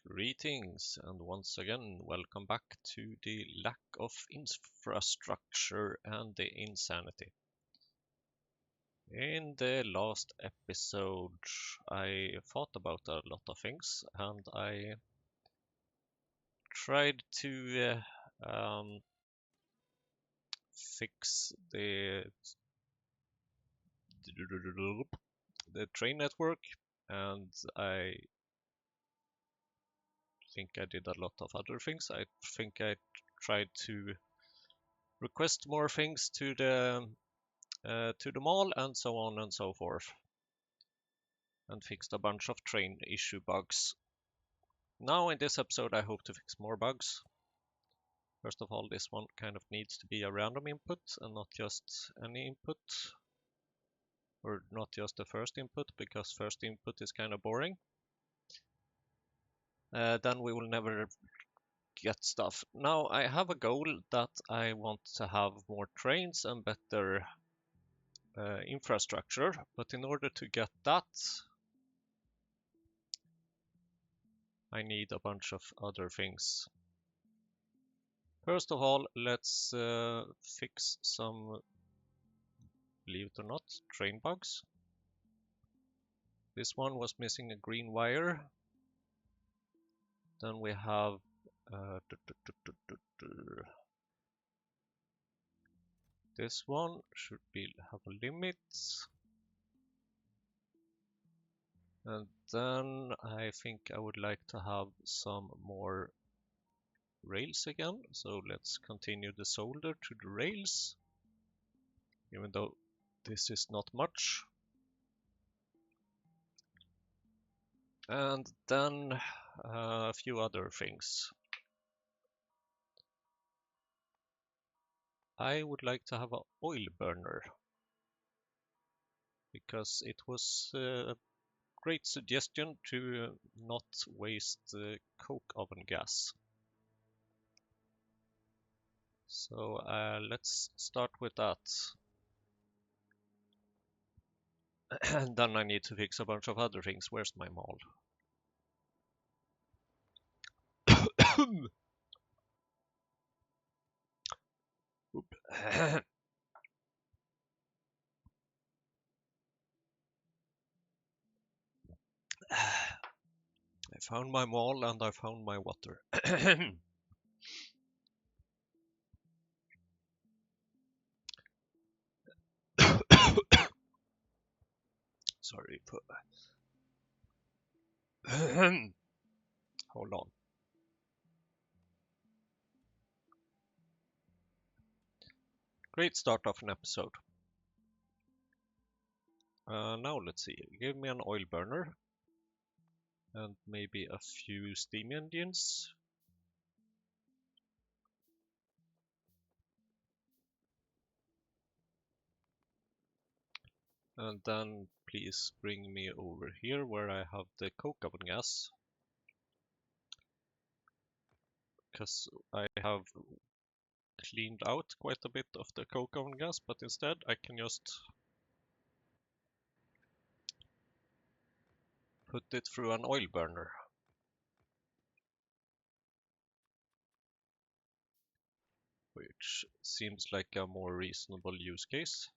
Greetings, and once again, welcome back to the lack of infrastructure and the insanity. In the last episode, I thought about a lot of things and I tried to fix the train network, and I think I did a lot of other things. I think I tried to request more things to the mall and so on and so forth, and fixed a bunch of train issue bugs. Now in this episode I hope to fix more bugs. First of all, this one kind of needs to be a random input and not just any input, or not just the first input, because first input is kind of boring. Then we will never get stuff. Now I have a goal that I want to have more trains and better infrastructure, but in order to get that I need a bunch of other things. First of all, let's fix some, believe it or not, train bugs. This one was missing a green wire. Then we have this one should have a limit. And then I think I would like to have some more rails again. So let's continue the solder to the rails, even though this is not much. And then a few other things. I would like to have an oil burner, because it was a great suggestion to not waste coke oven gas. So let's start with that. And then I need to fix a bunch of other things. Where's my mall? I found my mall and I found my water. Sorry. Hold on. Great start of an episode. Now let's see. Give me an oil burner and maybe a few steam engines. And then please bring me over here where I have the coke oven gas, because I have cleaned out quite a bit of the coke oven gas, but instead I can just put it through an oil burner. Which seems like a more reasonable use case.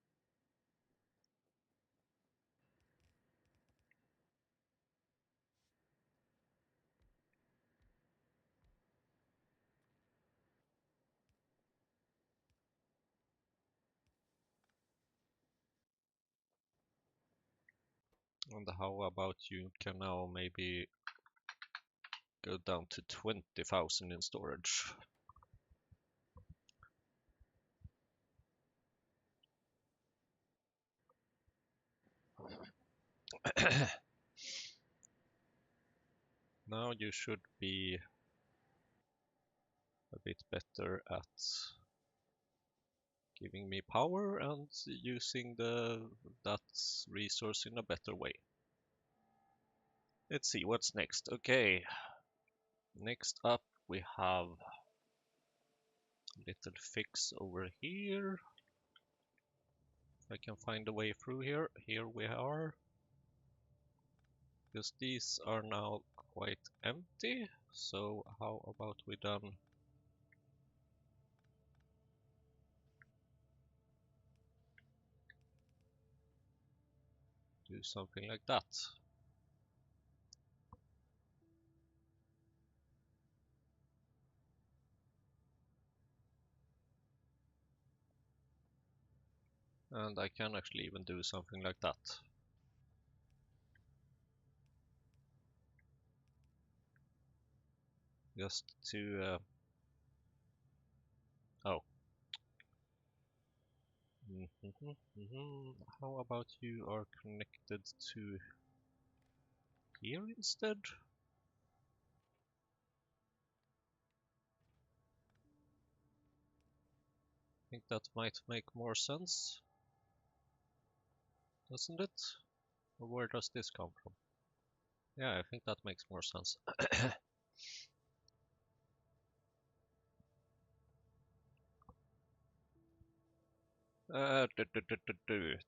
And how about you can now maybe go down to 20,000 in storage. Now you should be a bit better at giving me power and using that resource in a better way. Let's see what's next. Okay, next up we have a little fix over here. If I can find a way through here. Here we are. Because these are now quite empty. empty. So how about we then do something like that. And I can actually even do something like that. Just to oh. How about you are connected to here instead? I think that might make more sense, doesn't it? Or where does this come from? Yeah, I think that makes more sense.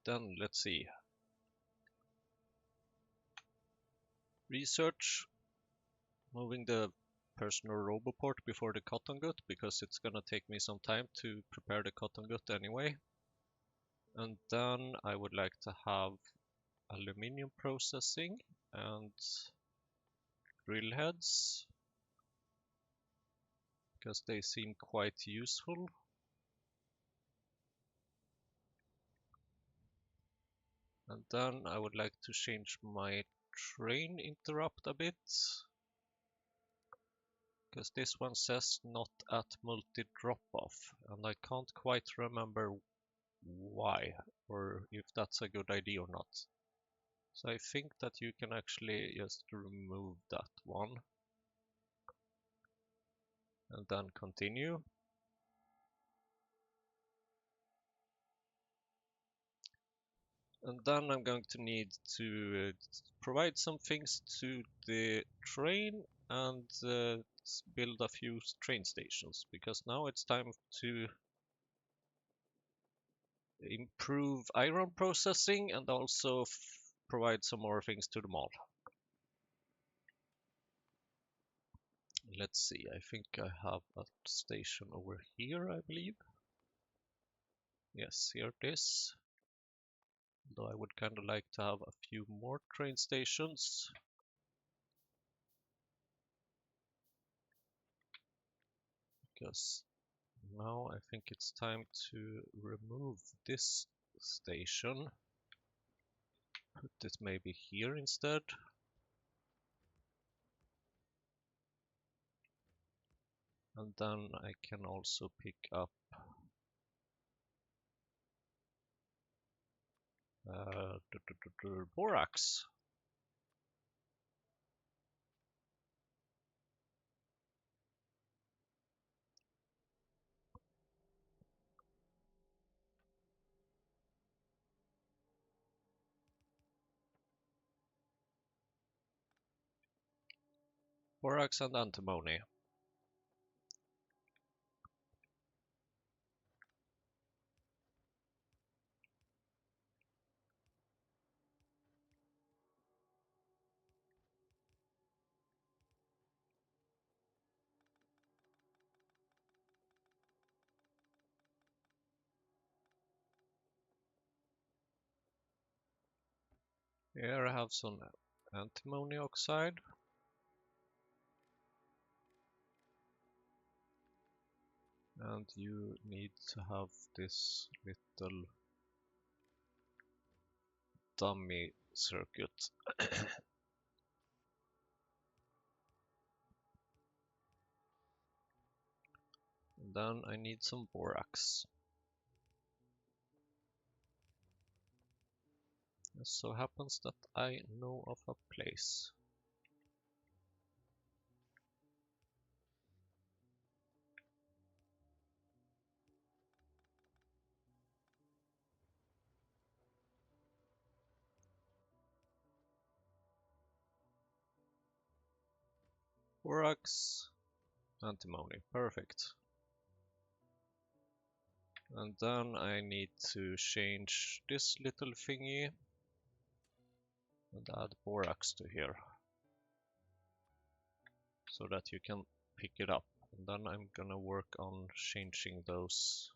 Then let's see. Research, moving the personal roboport before the cotton gut because it's gonna take me some time to prepare the cotton gut anyway. And then I would like to have aluminium processing and drill heads because they seem quite useful. And then I would like to change my train interrupt a bit because this one says not at multi drop off and I can't quite remember why or if that's a good idea or not. So I think that you can actually just remove that one and then continue. And then I'm going to need to provide some things to the train and build a few train stations because now it's time to improve iron processing and also provide some more things to the mall. Let's see, I think I have a station over here, I believe. Yes, here it is. Though I would kind of like to have a few more train stations. Because now I think it's time to remove this station. Put it maybe here instead. And then I can also pick up borax. Borax and antimony. Here I have some antimony oxide. And you need to have this little dummy circuit. And then I need some borax. It so happens that I know of a place. Borax, antimony, perfect. And then I need to change this little thingy and add borax to here. so that you can pick it up. And then I'm gonna work on changing those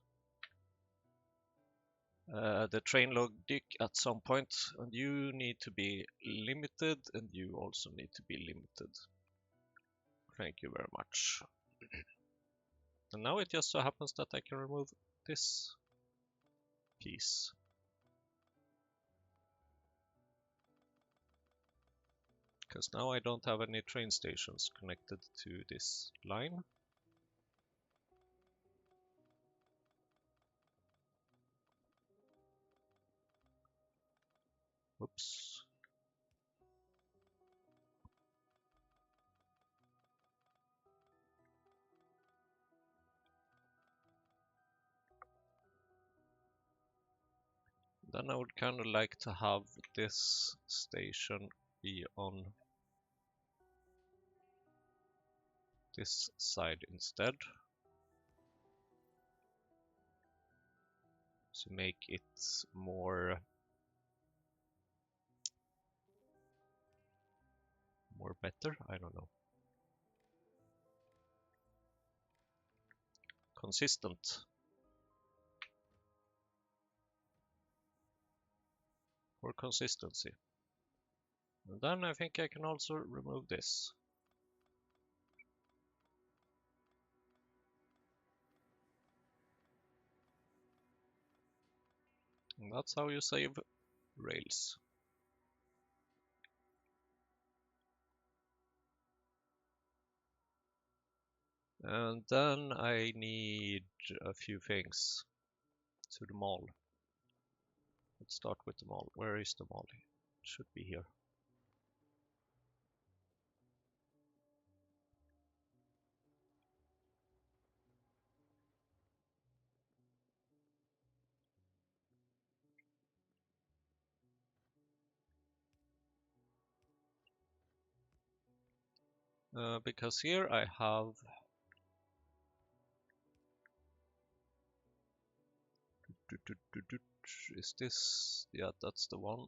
the train logic at some point, and you need to be limited, and you also need to be limited. Thank you very much. And now it just so happens that I can remove this piece. Because now I don't have any train stations connected to this line. Oops. Then I would kind of like to have this station be on this side instead, to make it more better, I don't know. Consistent. For consistency. And then I think I can also remove this. And that's how you save rails. And then I need a few things to the mall. Let's start with the mall. Where is the mall? It should be here. Because here I have is this? Yeah, that's the one.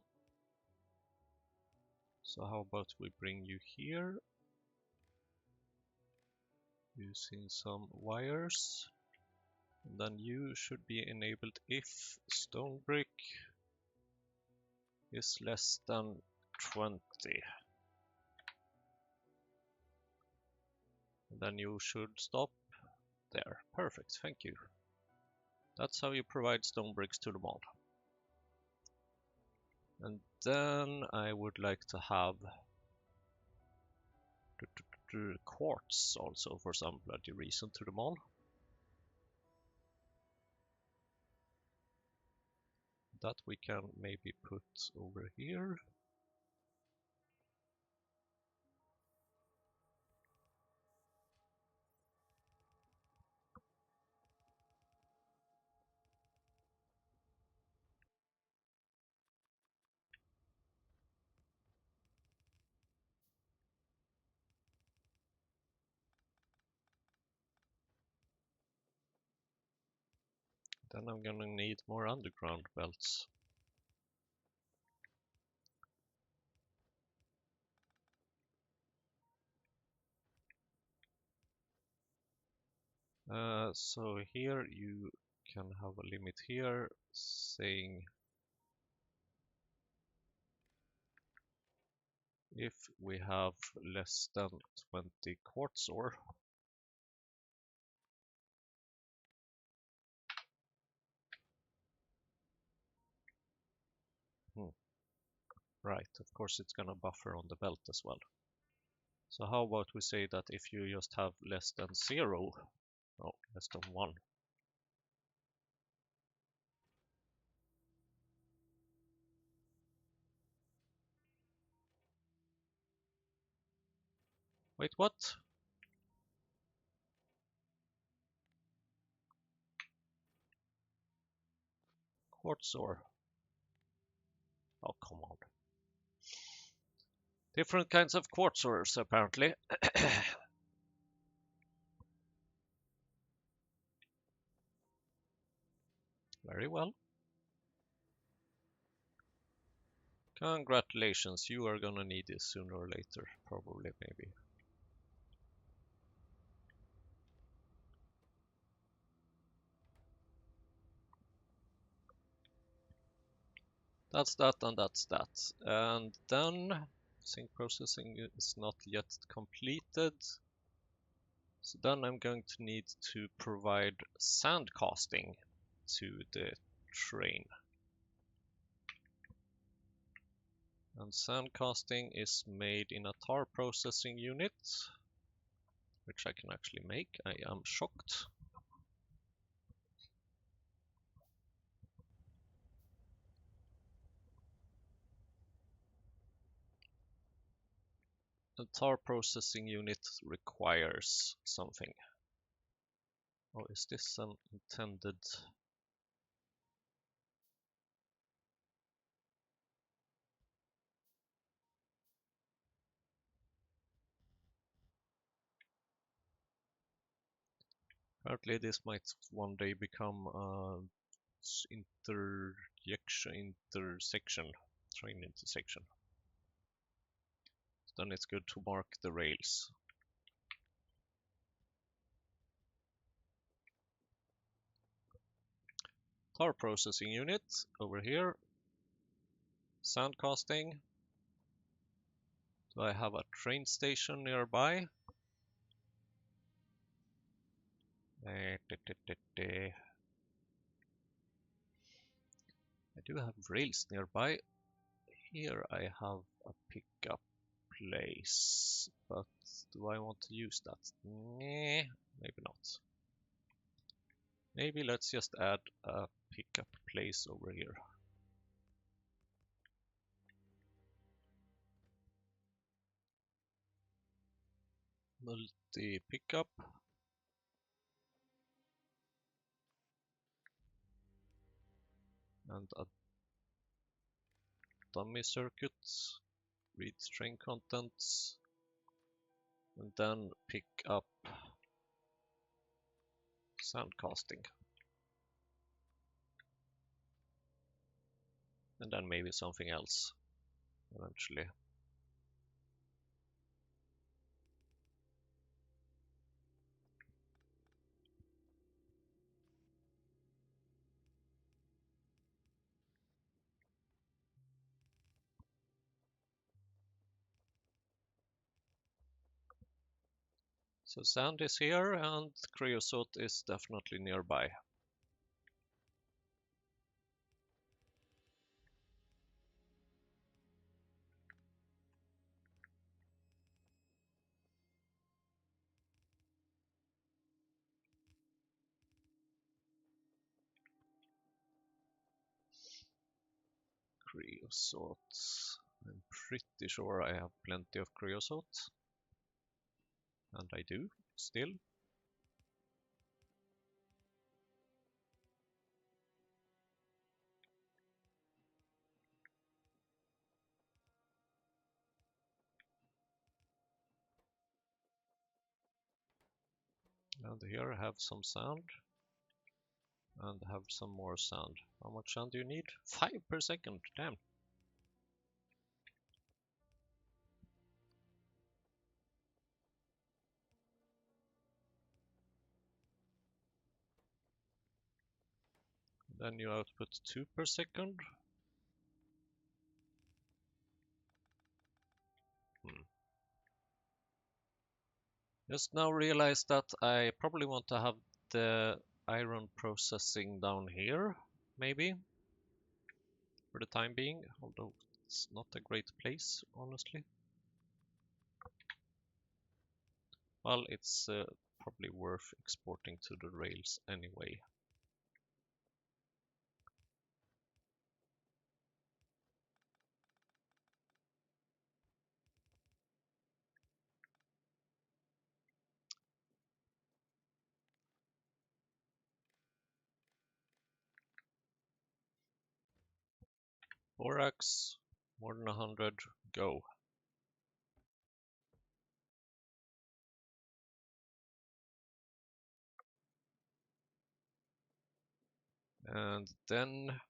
So how about we bring you here using some wires, and then you should be enabled if stone brick is less than 20. And then you should stop there. Perfect, thank you. That's how you provide stone bricks to the mall. And then I would like to have quartz also for some bloody reason to the mall. That we can maybe put over here. Then I'm gonna need more underground belts. So here you can have a limit here saying if we have less than 20 quartz ore, right, of course it's gonna buffer on the belt as well. So how about we say that if you just have less than 0, no, less than 1. Wait, what? Quartz ore. Oh, come on. Different kinds of quartz ores, apparently. Very well. Congratulations, you are gonna need this sooner or later, probably, maybe. That's that and that's that. And then sync processing is not yet completed. So then I'm going to need to provide sand casting to the train. And sand casting is made in a tar processing unit, which I can actually make. I am shocked. The tar processing unit requires something. Oh, is this an intended? Apparently this might one day become a intersection, train intersection. Then it's good to mark the rails. Tar processing unit over here. Sand casting. Do I have a train station nearby? I do have rails nearby. Here I have a pickup place, but do I want to use that? Nah, maybe not. Maybe let's just add a pickup place over here. Multi pickup. And a dummy circuit. Read train contents. And then pick up sand casting. And then maybe something else eventually. So sand is here and creosote is definitely nearby. Creosote. I'm pretty sure I have plenty of creosote. And I do, still. And here I have some sand. And have some more sand. How much sand do you need? 5 per second, damn. Then you output 2 per second. Just now realized that I probably want to have the iron processing down here, maybe, for the time being, although it's not a great place, honestly. Well, it's probably worth exporting to the rails anyway. Borax, more than 100, go. And then,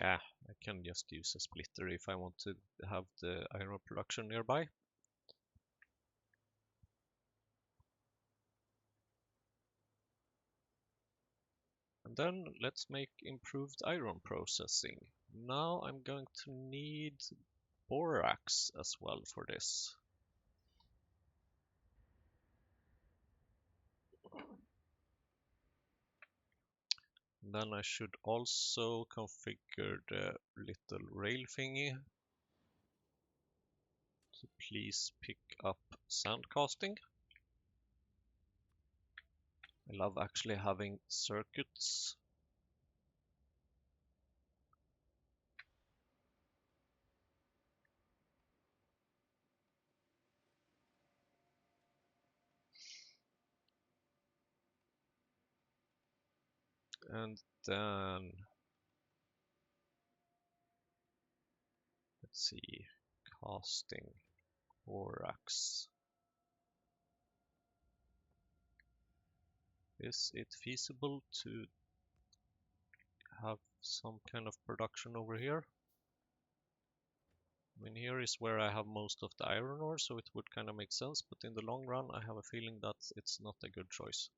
I can just use a splitter if I want to have the iron production nearby. And then let's make improved iron processing. Now I'm going to need borax as well for this. Then I should also configure the little rail thingy to please pick up sand casting. I love actually having circuits. And then, let's see, casting, borax. Is it feasible to have some kind of production over here? I mean, here is where I have most of the iron ore, so it would kind of make sense, but in the long run, I have a feeling that it's not a good choice.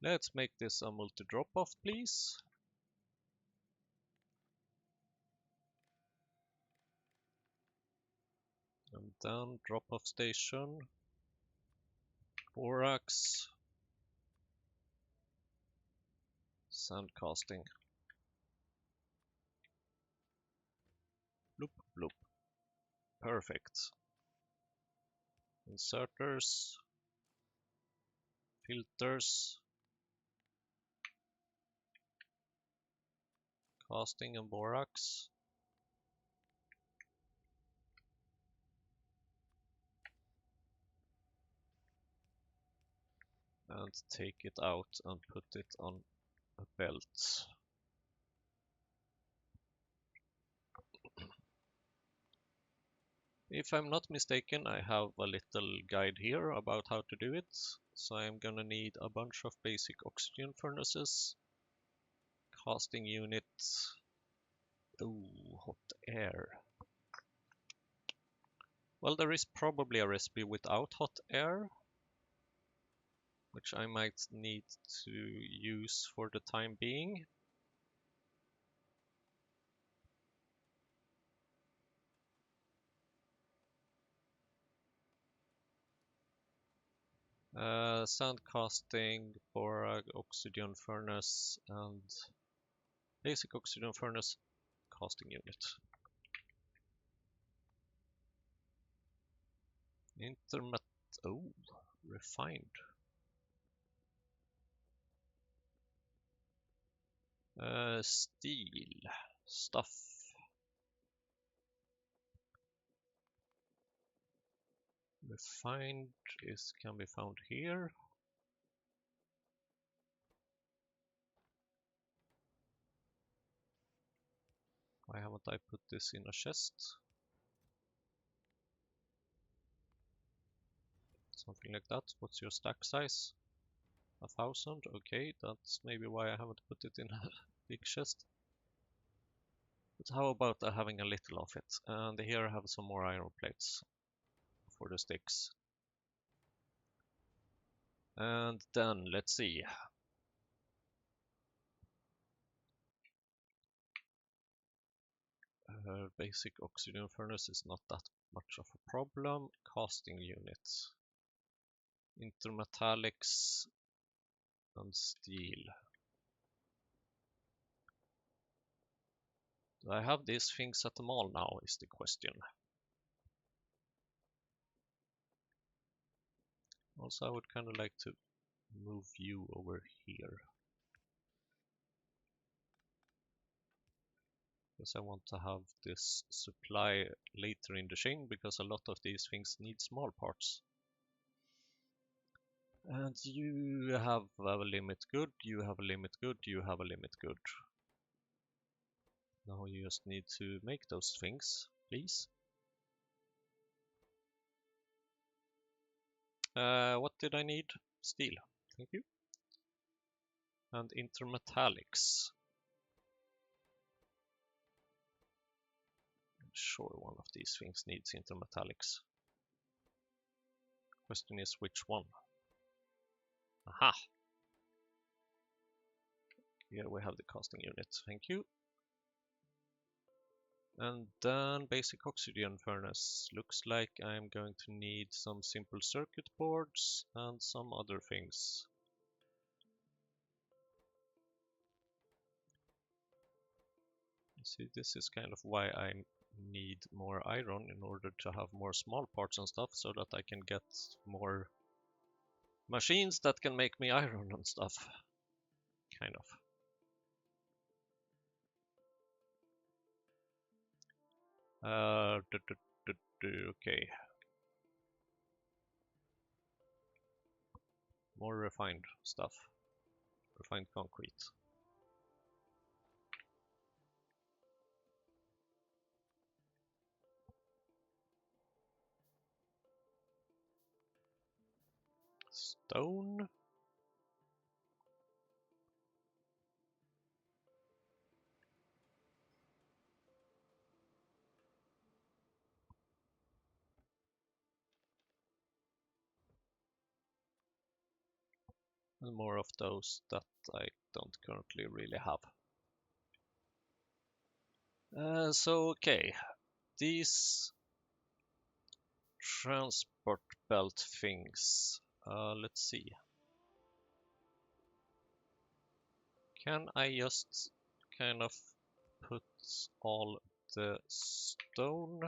Let's make this a multi-drop-off, please. And then drop-off station, borax, sand casting. Bloop, bloop. Perfect. Inserters, filters, casting and borax. And take it out and put it on a belt. If I'm not mistaken, I have a little guide here about how to do it. So I'm gonna need a bunch of basic oxygen furnaces, casting units. Ooh, hot air. Well, there is probably a recipe without hot air, which I might need to use for the time being. Sand casting, borax, oxygen furnace, and basic oxygen furnace casting unit. Oh, refined. Steel stuff. Refined can be found here. Why haven't I put this in a chest? Something like that. What's your stack size? 1,000. Okay, that's maybe why I haven't put it in a big chest. But how about having a little of it? And here I have some more iron plates for the sticks. And then let's see. Basic oxygen furnace is not that much of a problem. Casting units, intermetallics, and steel. Do I have these things at the mall now is the question. Also, I would kind of like to move you over here, because I want to have this supply later in the chain, because a lot of these things need small parts. And you have a limit good, you have a limit good, you have a limit good. Now you just need to make those things, please. What did I need? Steel. Thank you. And intermetallics. I'm sure one of these things needs intermetallics. Question is which one? Aha! Here we have the casting unit, thank you. And then basic oxygen furnace. Looks like I'm going to need some simple circuit boards and some other things. See, this is kind of why I need more iron in order to have more small parts and stuff, so that I can get more machines that can make me iron and stuff. Kind of. Okay. More refined stuff. Refined concrete. Stone. And more of those that I don't currently really have. So okay, these transport belt things. Let's see. Can I just kind of put all the stone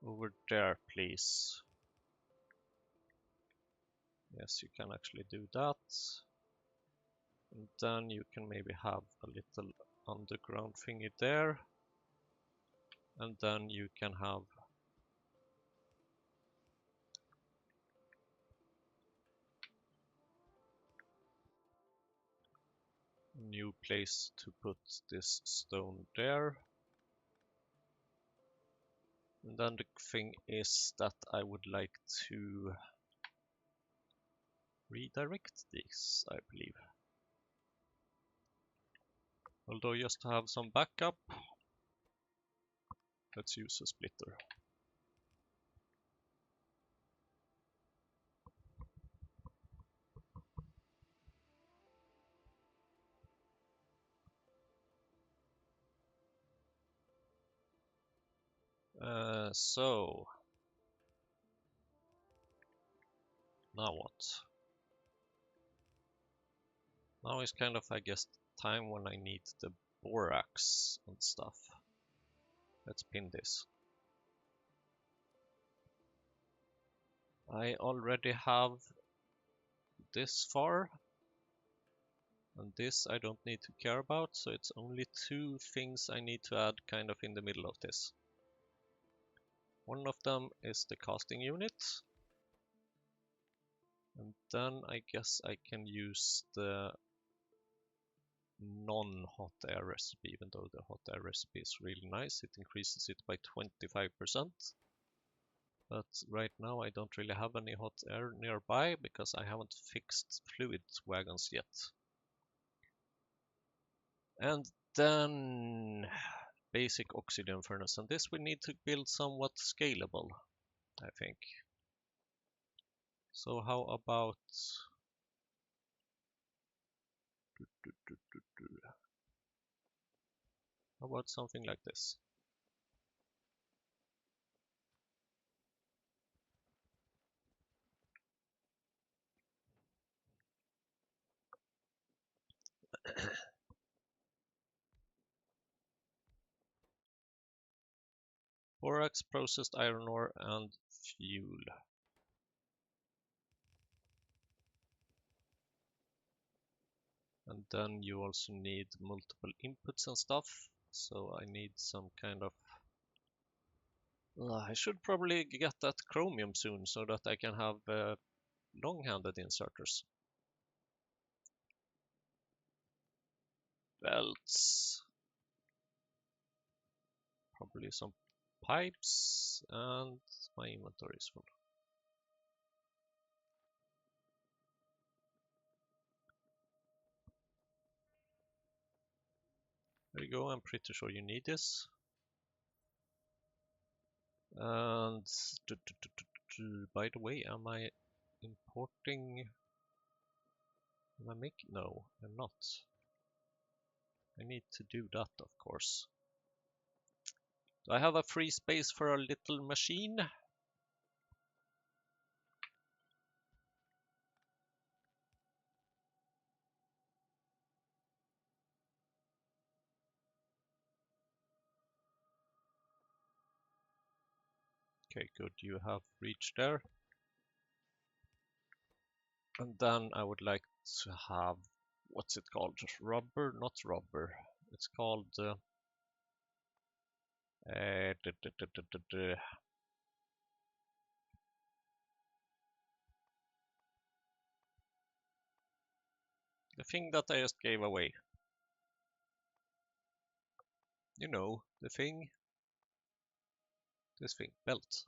over there, please? Yes, you can actually do that. And then you can maybe have a little underground thingy there. And then you can have a new place to put this stone there. And then the thing is that I would like to redirect this, I believe. Although just to have some backup, let's use a splitter. So now what? Now is kind of, I guess, time when I need the borax and stuff. Let's pin this. I already have this far, and this I don't need to care about, so it's only two things I need to add kind of in the middle of this. One of them is the casting unit, and then I guess I can use the non-hot air recipe, even though the hot air recipe is really nice. It increases it by 25%. But right now I don't really have any hot air nearby because I haven't fixed fluid wagons yet. And then basic oxygen furnace, and this we need to build somewhat scalable, I think. So how about something like this? Borax, processed iron ore, and fuel. And then you also need multiple inputs and stuff. So I need some kind of... I should probably get that chromium soon so that I can have long-handed inserters. Belts. Probably some pipes, and my inventory is full. There you go, I'm pretty sure you need this. And by the way, am I importing? Am I making? No, I'm not. I need to do that, of course. Do I have a free space for a little machine? Okay, good. You have reached there. And then I would like to have, what's it called? Rubber? Not rubber. It's called the thing that I just gave away. You know, the thing. This thing, belt.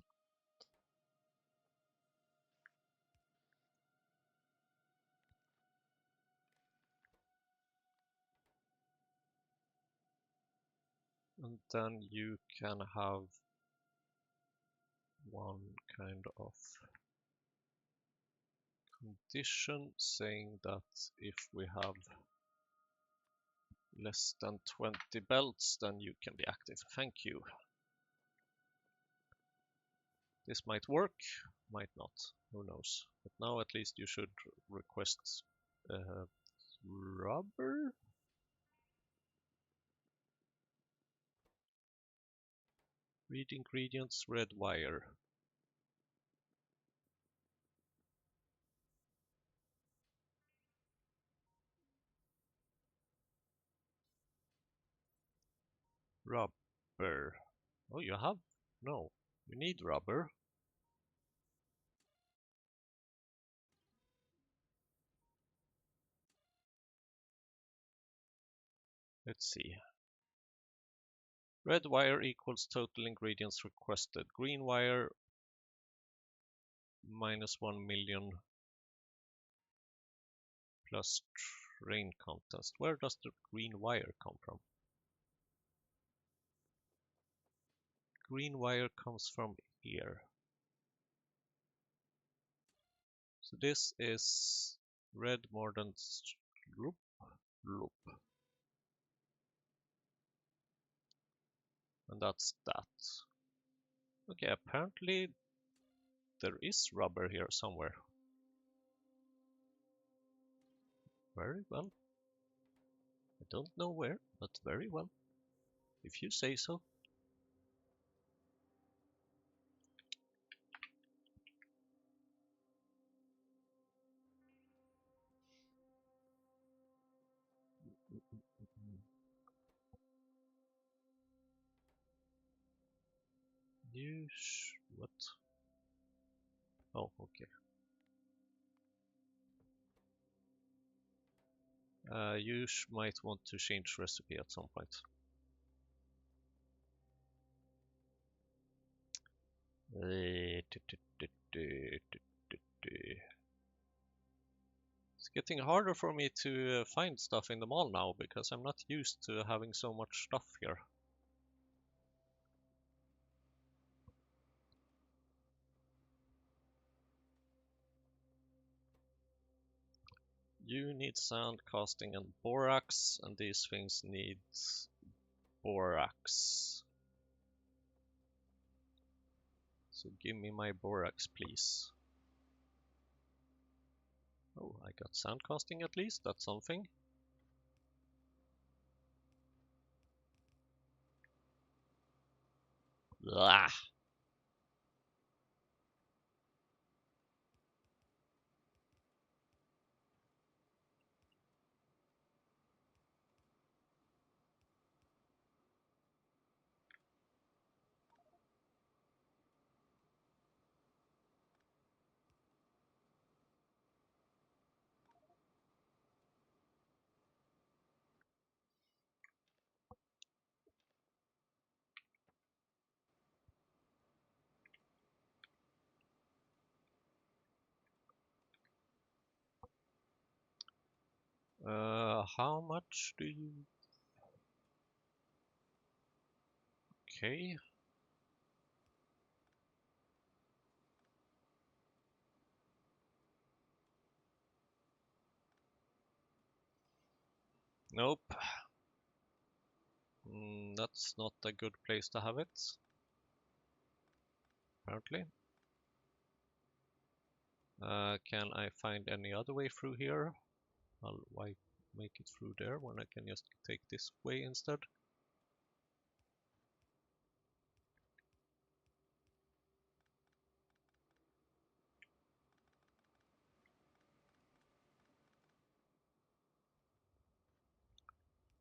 And then you can have one kind of condition saying that if we have less than 20 belts, then you can be active. Thank you. This might work, might not, who knows. But now at least you should request rubber? Read ingredients, red wire. Rubber. Oh, you have? No, you need rubber. Let's see. Red wire equals total ingredients requested. Green wire minus 1 million plus train contest. Where does the green wire come from? Green wire comes from here. So this is red more than loop, loop. And that's that. Okay, apparently there is rubber here somewhere. Very well. I don't know where, but very well. If you say so. What? Oh, okay. You might want to change recipe at some point. It's getting harder for me to find stuff in the mall now because I'm not used to having so much stuff here. You need sand, casting, and borax, and these things need borax. So give me my borax, please. Oh, I got sand casting at least, that's something. Blah. How much do you... Okay. Nope. That's not a good place to have it, apparently. Can I find any other way through here? Why make it through there when I can just take this way instead?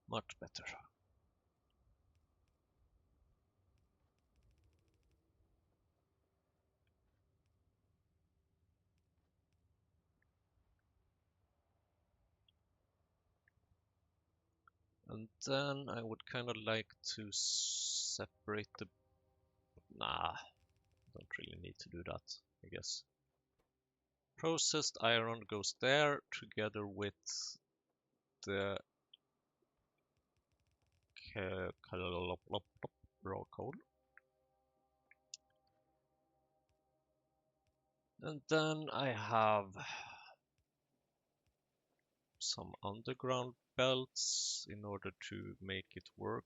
Much better. And then I would kind of like to separate the... Nah, don't really need to do that, I guess. Processed iron goes there together with the raw coal. And then I have some underground belts in order to make it work.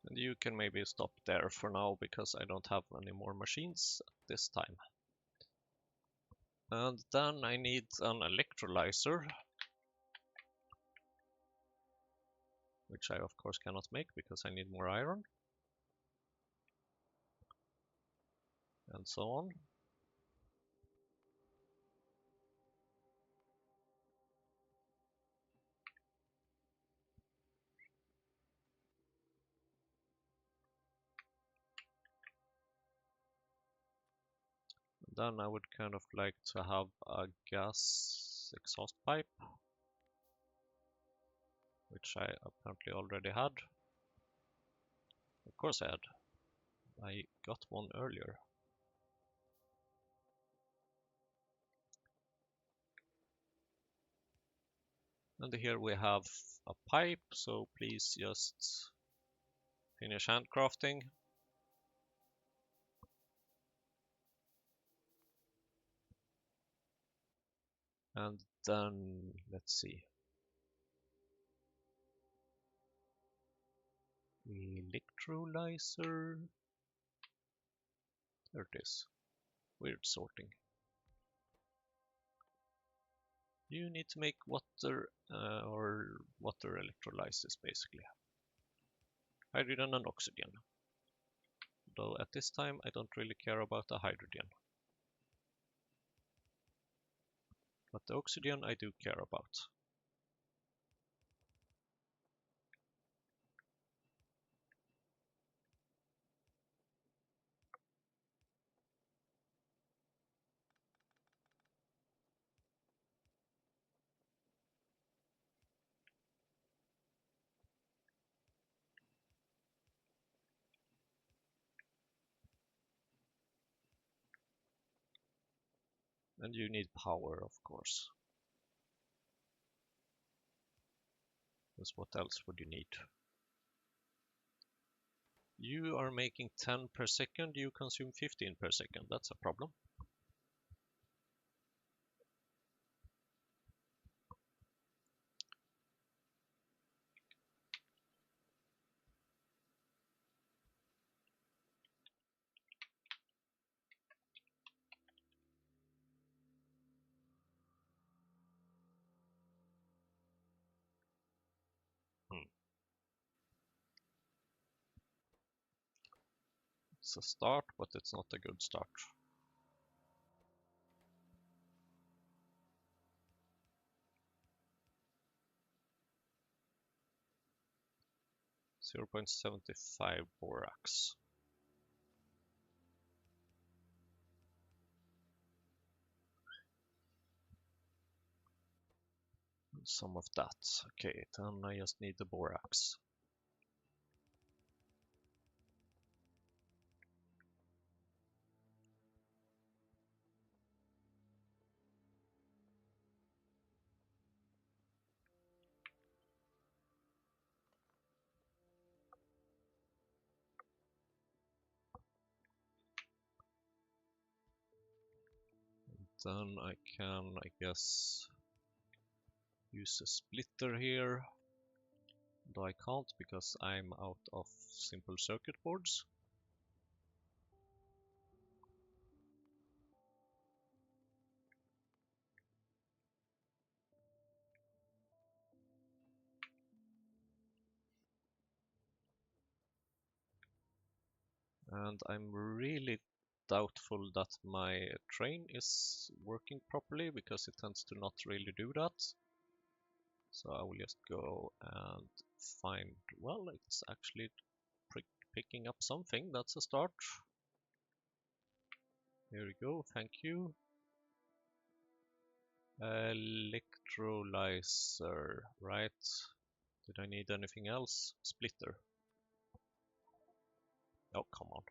And you can maybe stop there for now because I don't have any more machines at this time. And then I need an electrolyzer, which I of course cannot make because I need more iron. And so on. Then I would kind of like to have a gas exhaust pipe, which I apparently already had. Of course I had. I got one earlier. And here we have a pipe, so please just finish handcrafting. And then, let's see. Electrolyzer. There it is. Weird sorting. You need to make water or water electrolysis basically. Hydrogen and oxygen. Though at this time I don't really care about the hydrogen. But the oxygen I do care about. And you need power, of course. Because what else would you need? You are making 10 per second, you consume 15 per second. That's a problem. It's a start, but it's not a good start. 0.75 borax. some of that. Okay, then I just need the borax. Then I can, I guess, use a splitter here. Though I can't because I'm out of simple circuit boards. And I'm really doubtful that my train is working properly because it tends to not really do that. So I will just go and find, well, it's actually picking up something. That's a start. Here we go, thank you. Electrolyzer, right? Did I need anything else? Splitter. Oh, come on.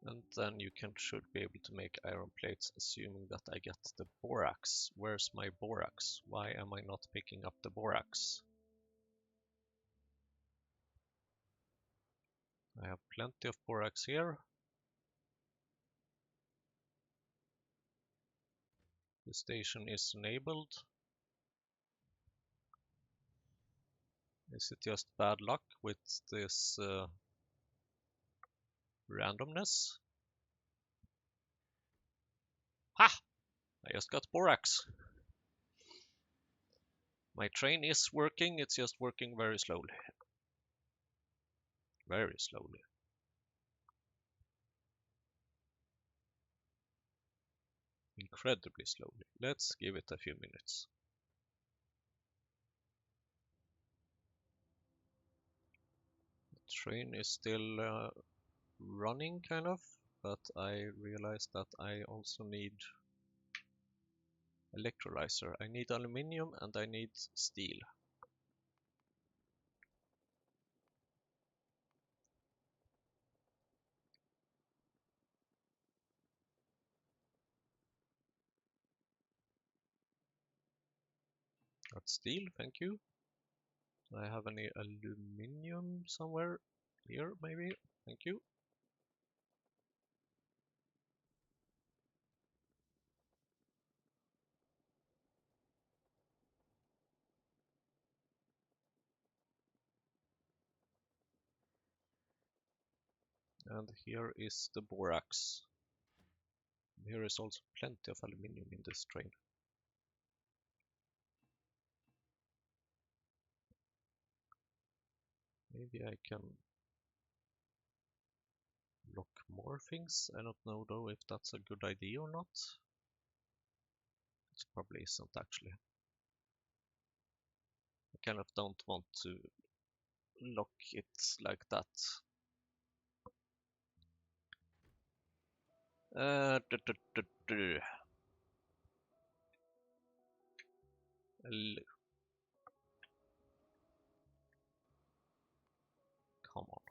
And and then you should be able to make iron plates, assuming that I get the borax. Where's my borax? Why am I not picking up the borax? I have plenty of borax here. The station is enabled. Is it just bad luck with this randomness? Ha! I just got borax. My train is working, it's just working very slowly. Very slowly. Incredibly slowly. Let's give it a few minutes. The train is still running, kind of, but I realized that I also need electrolyzer. I need aluminium and I need steel. That's steel, thank you. Do I have any aluminium somewhere? Here, maybe? Thank you. And here is the borax. Here is also plenty of aluminium in this train. Maybe I can lock more things. I don't know though if that's a good idea or not. It probably isn't actually. I kind of don't want to lock it like that. Uh, duh, duh, duh, duh. Come on.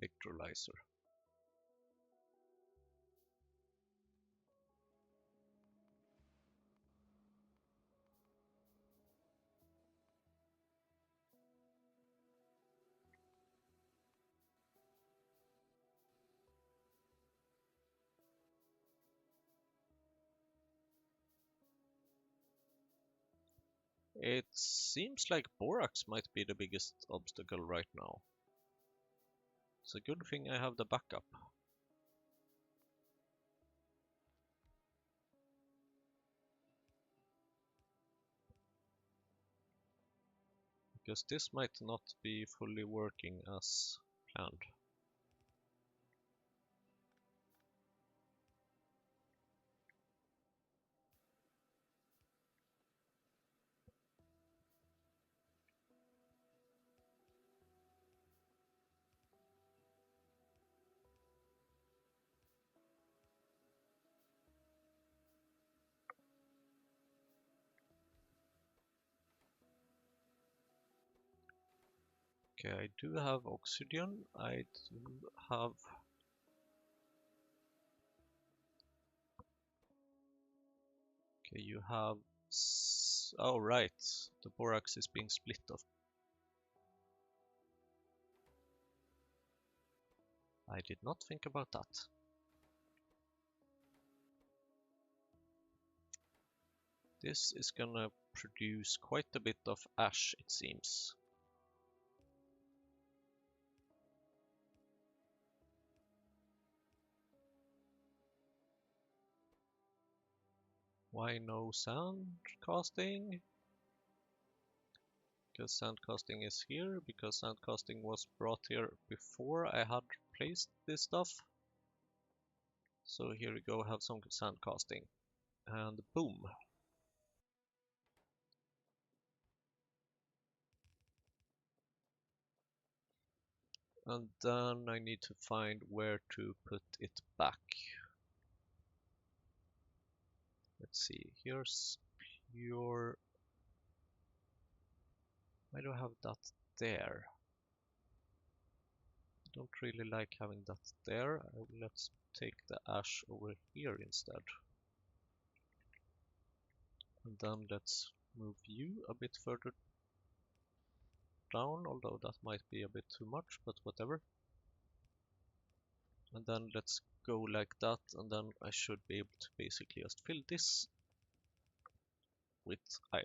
Electrolyzer. It seems like borax might be the biggest obstacle right now. It's a good thing I have the backup. Because this might not be fully working as planned. Okay, I do have oxygen. I do have... Okay, you have... Oh, right. The borax is being split off. I did not think about that. This is gonna produce quite a bit of ash, it seems. Why no sand casting? Because sand casting is here, because sand casting was brought here before I had placed this stuff. So here we go, have some sand casting. And boom. And then I need to find where to put it back. Let's see, here's pure... I don't have that there. I don't really like having that there. Let's take the ash over here instead. And then let's move you a bit further down, although that might be a bit too much, but whatever. And then let's go like that, and then I should be able to basically just fill this with iron.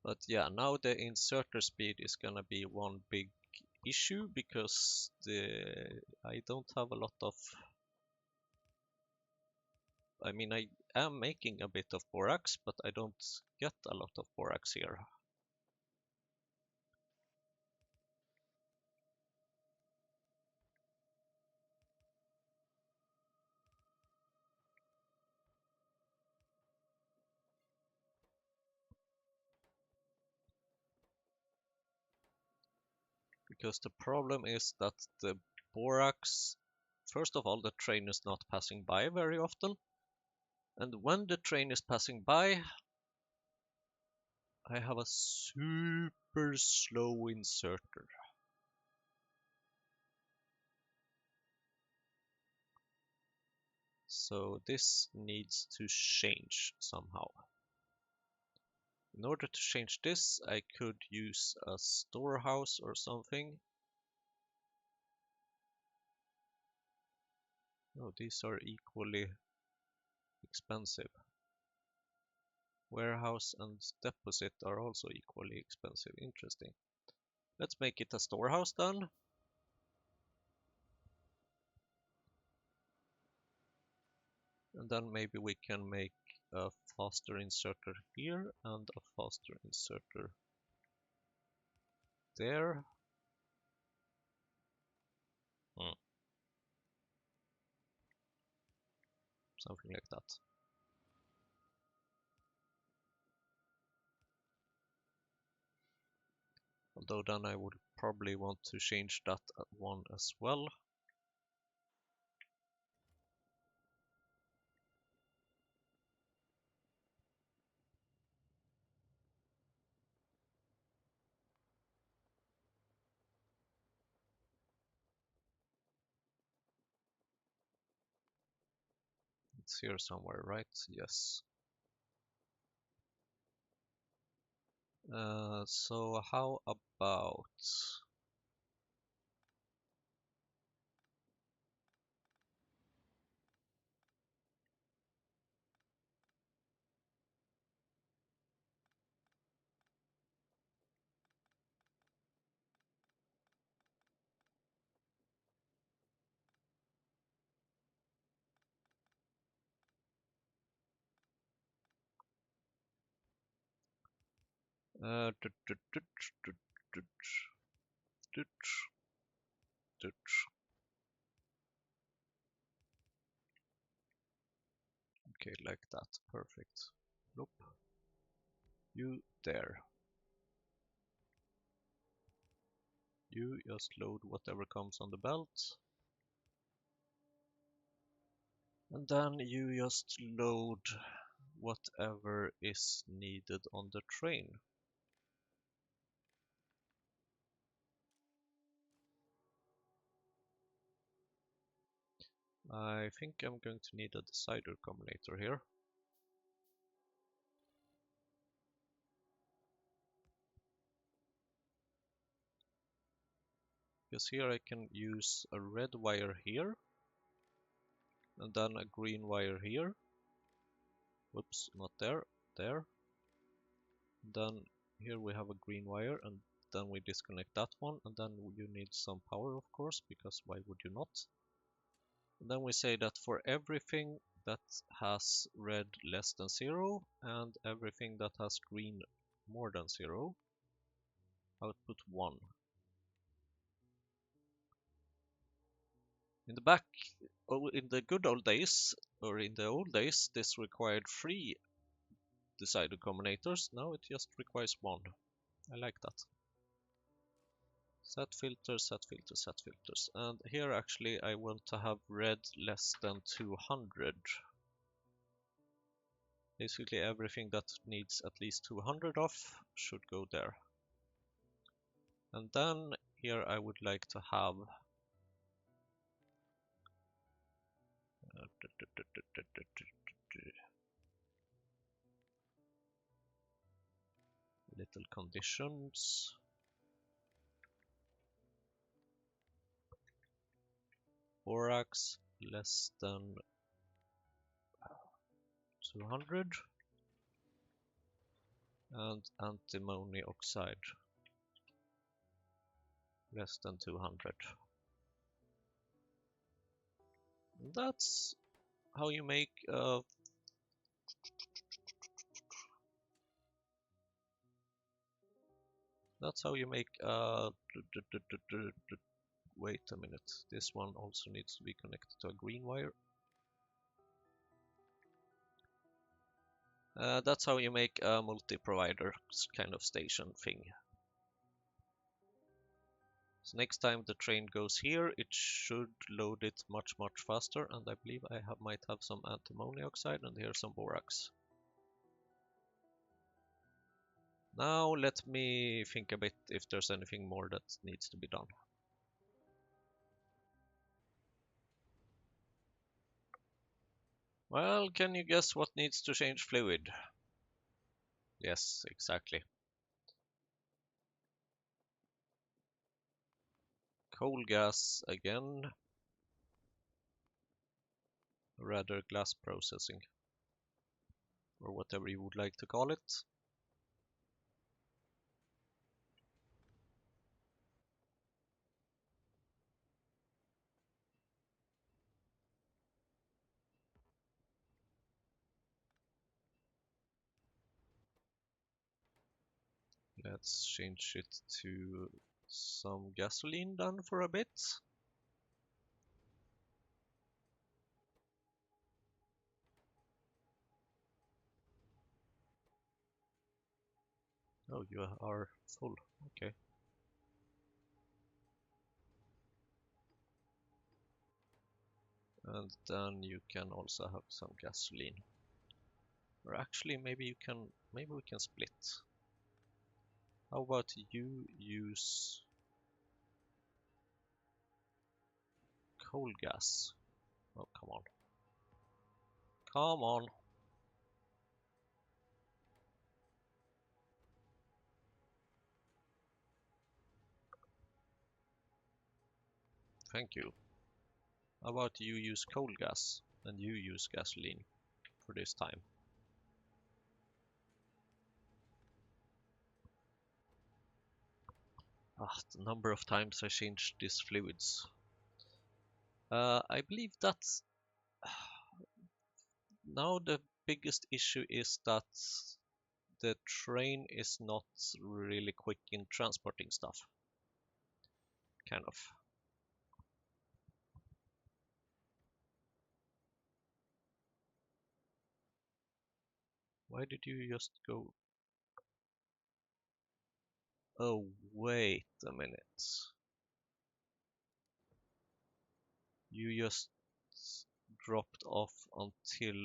But yeah, now the inserter speed is gonna be one big issue because I don't have a lot of... I mean, I am making a bit of borax, but I don't get a lot of borax here. Because the problem is that the borax, first of all, the train is not passing by very often. And when the train is passing by, I have a super slow inserter. So this needs to change somehow. In order to change this, I could use a storehouse or something. Oh, these are equally expensive. Warehouse and deposit are also equally expensive. Interesting. Let's make it a storehouse then. And then maybe we can make a faster inserter here and a faster inserter there. Something like that. Although then I would probably want to change that one as well. It's here somewhere, right? Yes. So how about tut, tut, tut, tut, tut, tut, tut. Okay, like that, perfect. Nope. You there. You just load whatever comes on the belt. And then you just load whatever is needed on the train. I think I'm going to need a decider combinator here. Because here I can use a red wire here, and then a green wire here. Whoops, not there, there. Then here we have a green wire, and then we disconnect that one, and then you need some power, of course, because why would you not? And then we say that for everything that has red less than 0 and everything that has green more than 0, output 1. In the back, in the good old days, or in the old days, this required 3 decider combinators. Now it just requires 1. I like that. Set filters, set filters, set filters. And here actually I want to have red less than 200. Basically everything that needs at least 200 of should go there. And then here I would like to have little conditions. Borax less than 200 and antimony oxide less than 200. That's how you make wait a minute, this one also needs to be connected to a green wire. That's how you make a multi-provider kind of station thing. So next time the train goes here, it should load it much faster, and I believe I might have some antimony oxide, and here's some borax. Now let me think a bit if there's anything more that needs to be done. Well, can you guess what needs to change fluid? Yes, exactly. Coal gas again. Rather glass processing. Or whatever you would like to call it. Let's change it to some gasoline then for a bit. Oh, you are full. Okay. And then you can also have some gasoline. Or actually, maybe we can split. How about you use coal gas? Oh, come on. Come on. Thank you. How about you use coal gas and you use gasoline for this time? The number of times I changed these fluids. I believe that now the biggest issue is that the train is not really quick in transporting stuff. Kind of. Why did you just go? Oh, wait a minute. You just dropped off until...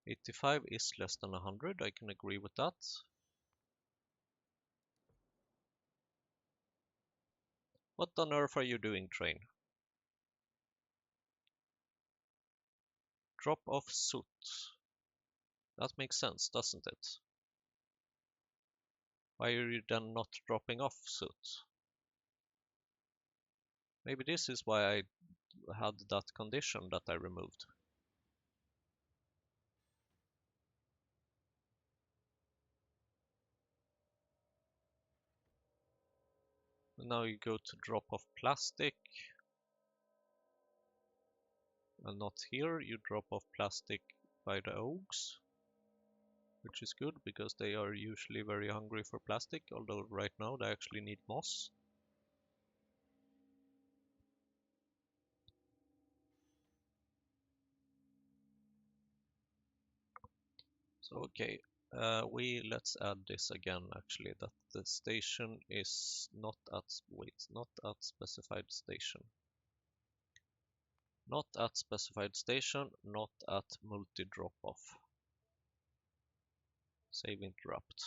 85 is less than 100, I can agree with that. What on earth are you doing, train? Drop off soot. That makes sense, doesn't it? Why are you then not dropping off soot? Maybe this is why I had that condition that I removed. And now you go to drop off plastic. And not here, you drop off plastic by the oaks. Which is good because they are usually very hungry for plastic, although right now they actually need moss. So okay, let's add this again actually, that the station is not at, not at specified station. Not at specified station, not at multi drop off. Save interrupt.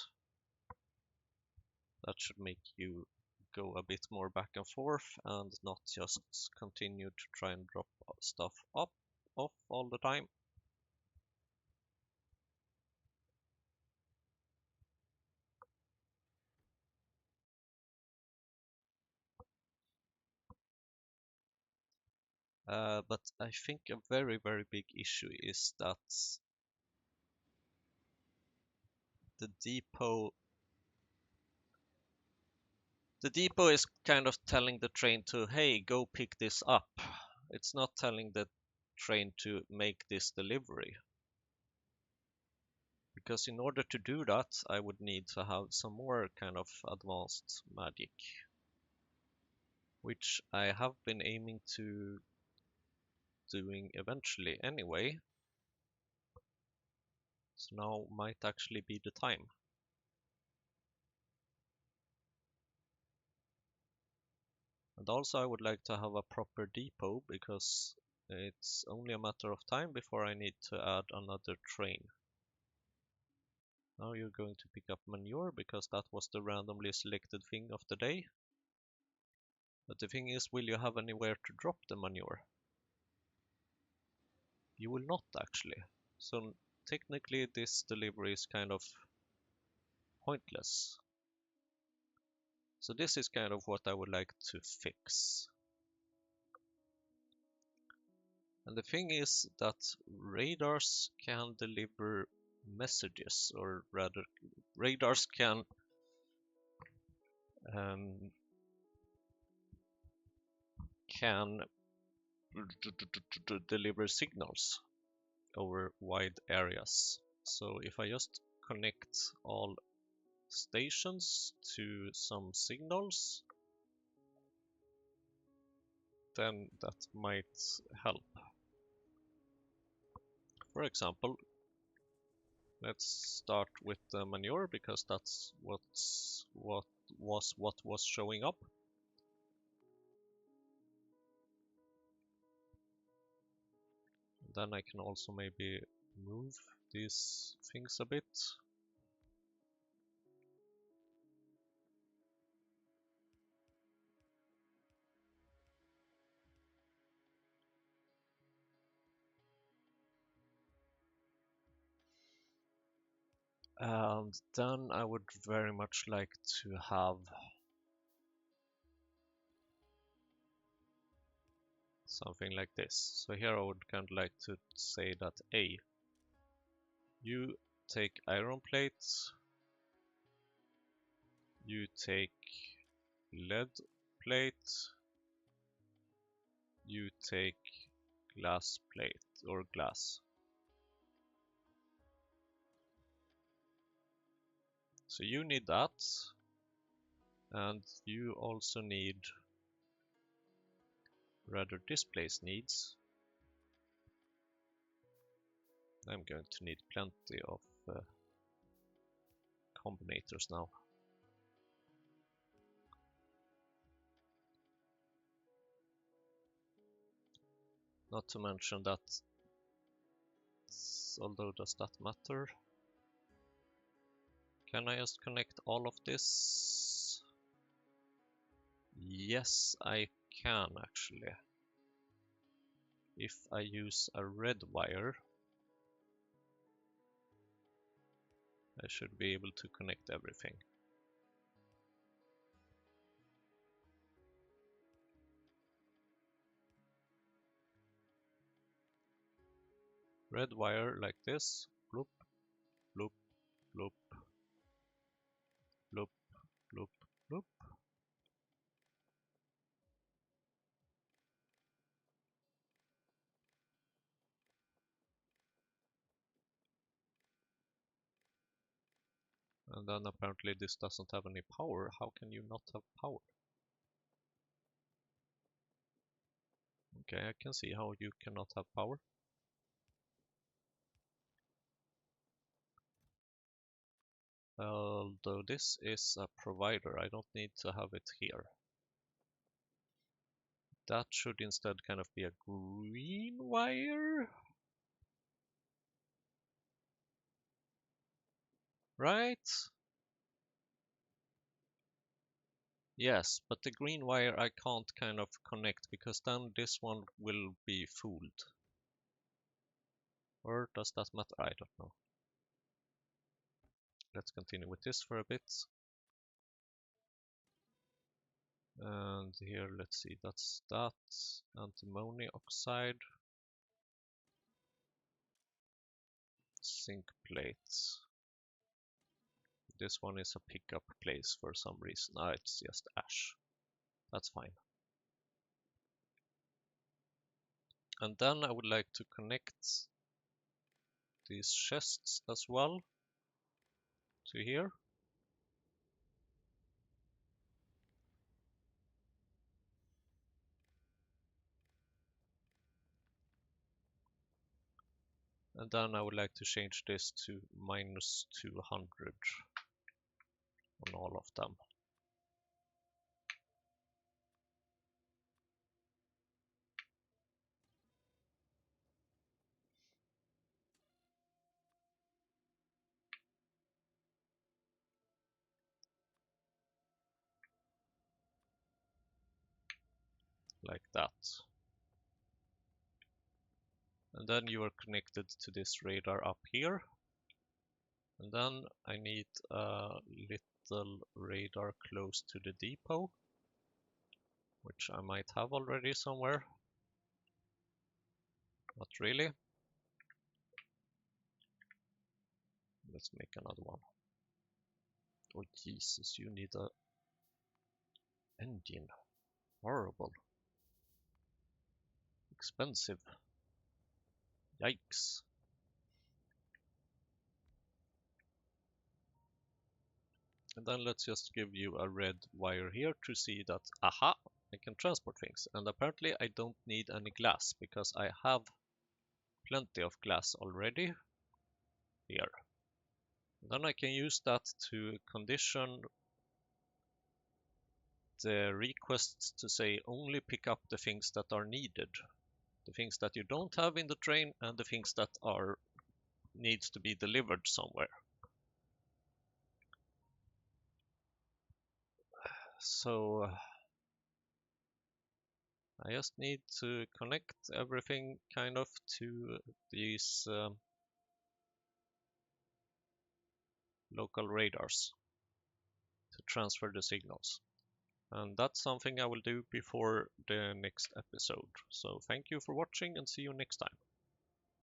That should make you go a bit more back and forth and not just continue to try and drop stuff off all the time. But I think a very, very big issue is that the depot is kind of telling the train to, hey, go pick this up. It's not telling the train to make this delivery. Because in order to do that, I would need to have some more kind of advanced magic, which I have been aiming to doing eventually anyway. So now might actually be the time. And also I would like to have a proper depot because it's only a matter of time before I need to add another train. Now you're going to pick up manure because that was the randomly selected thing of the day. But the thing is, will you have anywhere to drop the manure? You will not actually. So technically this delivery is kind of pointless. So this is kind of what I would like to fix. And the thing is that radars can deliver messages, or rather radars can can deliver signals over wide areas. So if I just connect all stations to some signals, then that might help. For example, let's start with the manure because that's what was showing up. Then I can also maybe move these things a bit. And then I would very much like to have something like this. So here I would kind of like to say that A, you take iron plates, you take lead plate, you take glass plate or glass. So you need that, and you also need, rather this place needs, I'm going to need plenty of combinators now. Not to mention that, although does that matter? Can I just connect all of this? Yes, I can actually. If I use a red wire, I should be able to connect everything. Red wire like this, bloop, bloop, bloop, bloop, bloop, bloop. And then apparently this doesn't have any power. How can you not have power? Okay, I can see how you cannot have power. Although this is a provider, I don't need to have it here. That should instead kind of be a green wire. Right? Yes, but the green wire I can't kind of connect because then this one will be fooled. Or does that matter? I don't know. Let's continue with this for a bit. And here, let's see, that's that. Antimony oxide. Zinc plates. This one is a pickup place for some reason. Ah, it's just ash. That's fine. And then I would like to connect these chests as well to here. And then I would like to change this to -200 on all of them. Like that. And then you are connected to this radar up here. And then I need a little radar close to the depot, which I might have already somewhere. Not really. Let's make another one. Oh Jesus, you need a engine. Horrible. Expensive. Yikes. And then let's just give you a red wire here to see that, aha, I can transport things. And apparently I don't need any glass because I have plenty of glass already here. And then I can use that to condition the requests to say only pick up the things that are needed. The things that you don't have in the train and the things that are needs to be delivered somewhere. So I just need to connect everything kind of to these local radars to transfer the signals. And that's something I will do before the next episode. So thank you for watching and see you next time.